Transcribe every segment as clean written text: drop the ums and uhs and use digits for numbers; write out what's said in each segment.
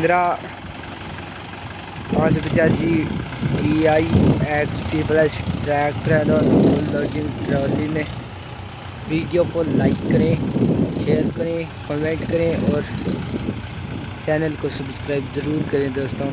Mahindra 585 EI XT+ tractor है दोस्तों, loading trolley में। वीडियो को लाइक करें, शेयर करें, कमेंट करें और चैनल को सब्सक्राइब ज़रूर करें दोस्तों।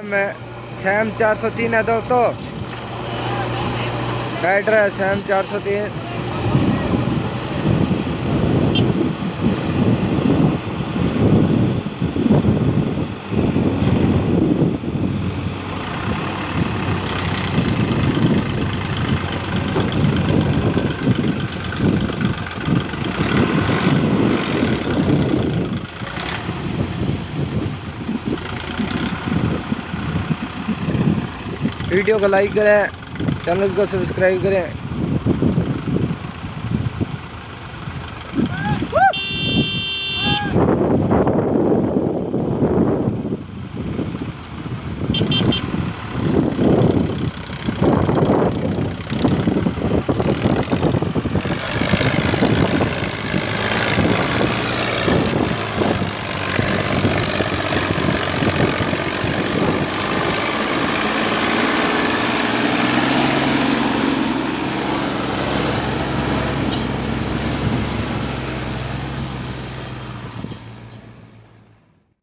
मैं सैम 403 है दोस्तों, राइडर है सैम 403। वीडियो को लाइक करें, चैनल को सब्सक्राइब करें।